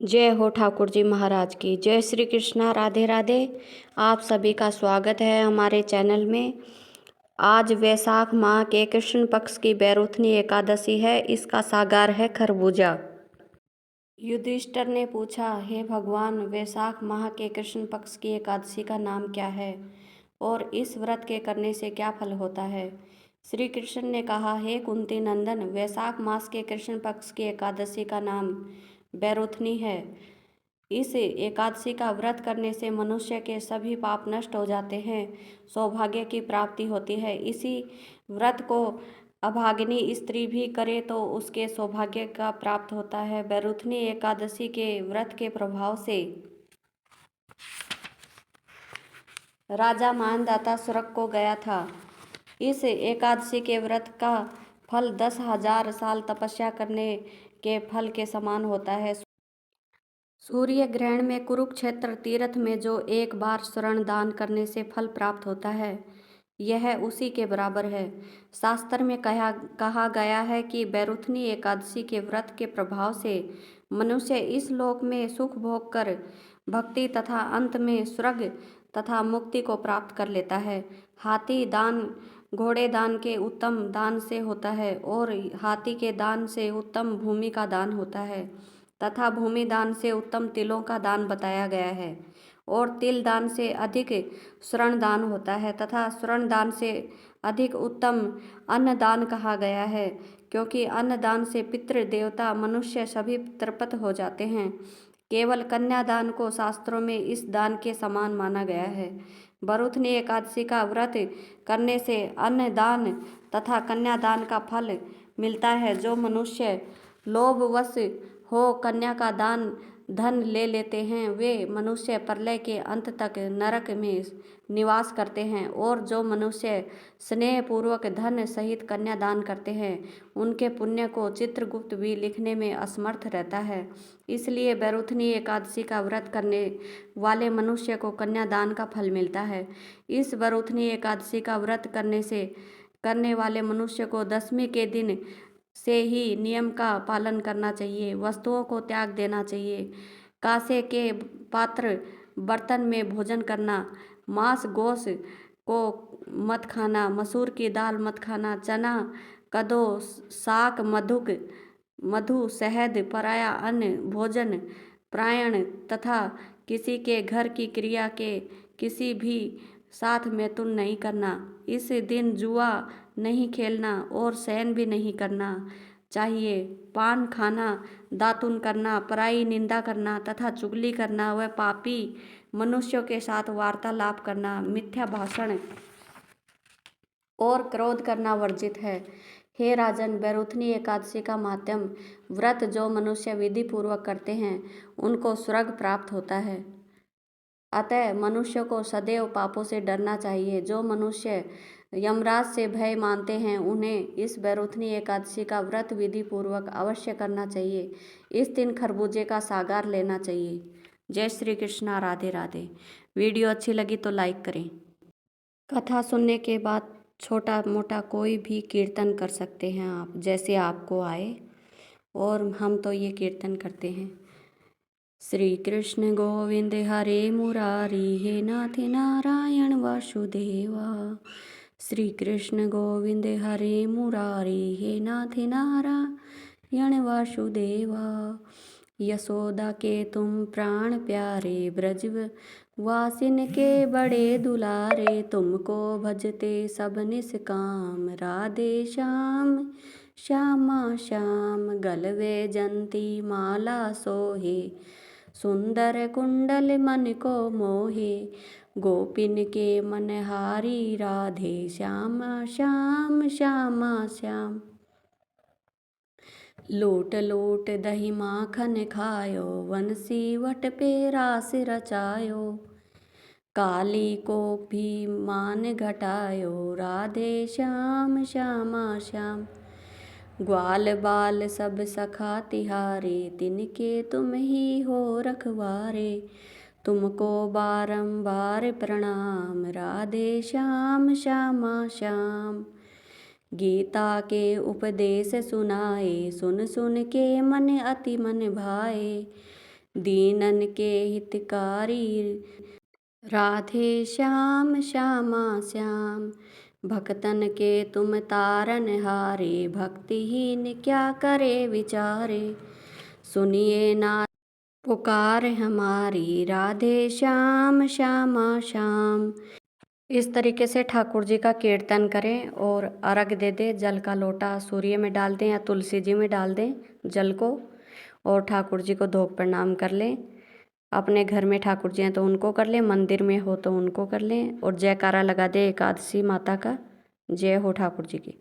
जय हो ठाकुर जी महाराज की। जय श्री कृष्णा। राधे राधे। आप सभी का स्वागत है हमारे चैनल में। आज वैशाख माह के कृष्ण पक्ष की बैरुथनी एकादशी है। इसका सागार है खरबूजा। युधिष्ठिर ने पूछा, हे भगवान, वैशाख माह के कृष्ण पक्ष की एकादशी का नाम क्या है और इस व्रत के करने से क्या फल होता है। श्री कृष्ण ने कहा, हे कुंती नंदन, वैशाख मास के कृष्ण पक्ष की एकादशी का नाम बैरुथनी है। इस एकादशी का व्रत करने से मनुष्य के सभी पाप नष्ट हो जाते हैं, सौभाग्य की प्राप्ति होती है। इसी व्रत को अभागिनी स्त्री भी करे तो उसके सौभाग्य का प्राप्त होता है। बैरुथनी एकादशी के व्रत के प्रभाव से राजा मानदाता स्वर्ग को गया था। इस एकादशी के व्रत का फल 10,000 साल तपस्या करने के फल के समान होता है। सूर्य ग्रहण में कुरुक्षेत्र तीर्थ में जो एक बार स्वर्ण दान करने से फल प्राप्त होता है, यह उसी के बराबर है। शास्त्र में कहा गया है कि बैरुथनी एकादशी के व्रत के प्रभाव से मनुष्य इस लोक में सुख भोग कर भक्ति तथा अंत में स्वर्ग तथा मुक्ति को प्राप्त कर लेता है। हाथी दान घोड़े दान के उत्तम दान से होता है और हाथी के दान से उत्तम भूमि का दान होता है तथा भूमि दान से उत्तम तिलों का दान बताया गया है और तिल दान से अधिक स्वर्ण दान होता है तथा स्वर्ण दान से अधिक उत्तम अन्न दान कहा गया है, क्योंकि अन्न दान से पितृ देवता मनुष्य सभी तृप्त हो जाते हैं। केवल कन्यादान को शास्त्रों में इस दान के समान माना गया है। बैरुथनी एकादशी का व्रत करने से अन्न दान तथा कन्यादान का फल मिलता है। जो मनुष्य लोभवश हो कन्या का दान धन ले लेते हैं, वे मनुष्य प्रलय के अंत तक नरक में निवास करते हैं और जो मनुष्य स्नेहपूर्वक धन सहित कन्या दान करते हैं, उनके पुण्य को चित्रगुप्त भी लिखने में असमर्थ रहता है। इसलिए बैरुथनी एकादशी का व्रत करने वाले मनुष्य को कन्यादान का फल मिलता है। इस बैरुथनी एकादशी का व्रत करने वाले मनुष्य को दशमी के दिन से ही नियम का पालन करना चाहिए। वस्तुओं को त्याग देना चाहिए। कांसे के पात्र बर्तन में भोजन करना, मांस गोश को मत खाना, मसूर की दाल मत खाना, चना कदो साग मधु शहद पराया अन्न भोजन प्रायण तथा किसी के घर की क्रिया के किसी भी साथ मैथुन नहीं करना। इस दिन जुआ नहीं खेलना और शयन भी नहीं करना चाहिए। पान खाना, दातुन करना, पराई निंदा करना तथा चुगली करना व पापी मनुष्यों के साथ वार्तालाप करना, मिथ्या भाषण और क्रोध करना वर्जित है। हे राजन, बैरुथनी एकादशी का माध्यम व्रत जो मनुष्य विधि पूर्वक करते हैं, उनको स्वर्ग प्राप्त होता है। अतः मनुष्य को सदैव पापों से डरना चाहिए। जो मनुष्य यमराज से भय मानते हैं, उन्हें इस बैरुथनी एकादशी का व्रत विधि पूर्वक अवश्य करना चाहिए। इस दिन खरबूजे का सागार लेना चाहिए। जय श्री कृष्णा। राधे राधे। वीडियो अच्छी लगी तो लाइक करें। कथा सुनने के बाद छोटा मोटा कोई भी कीर्तन कर सकते हैं आप, जैसे आपको आए, और हम तो ये कीर्तन करते हैं। श्री कृष्ण गोविंद हरे मुरारी, हे नाथ नारायण वासुदेवा। श्री कृष्ण गोविंद हरे मुरारी, हे नाथ नारायण वासुदेवा। यशोदा के तुम प्राण प्यारे, ब्रज वासिन के बड़े दुलारे। तुमको भजते सब निष्काम, राधे श्याम श्यामा श्याम। गलवे जंती माला सोहे, सुंदर कुंडल मन को मोहे। गोपिन के मनहारी, राधे श्यामा श्याम श्यामा श्याम। लोट लोट दही माखन खायो, वंशी वट पे रास रचायो। काली को भी मान घटायो, राधे श्याम श्यामा श्याम। ग्वाल बाल सब सखा तिहारे, तिनके तुम ही हो रखवारे। तुमको बारंबार प्रणाम, राधे श्याम श्यामा श्याम। गीता के उपदेश सुनाए, सुन सुन के मन अति मन भाए। दीनन के हितकारी। राधे श्याम श्यामा श्याम, भक्तन के तुम तारन हारे। भक्तिहीन क्या करे विचारे, सुनिए नाथ पुकार हमारी। राधे श्याम श्यामा श्याम। इस तरीके से ठाकुर जी का कीर्तन करें और अर्घ दे दें। जल का लोटा सूर्य में डाल दें या तुलसी जी में डाल दें जल को, और ठाकुर जी को धोख प्रणाम कर लें। अपने घर में ठाकुर जी हैं तो उनको कर लें, मंदिर में हो तो उनको कर लें, और जयकारा लगा दें एकादशी माता का। जय हो ठाकुर जी की।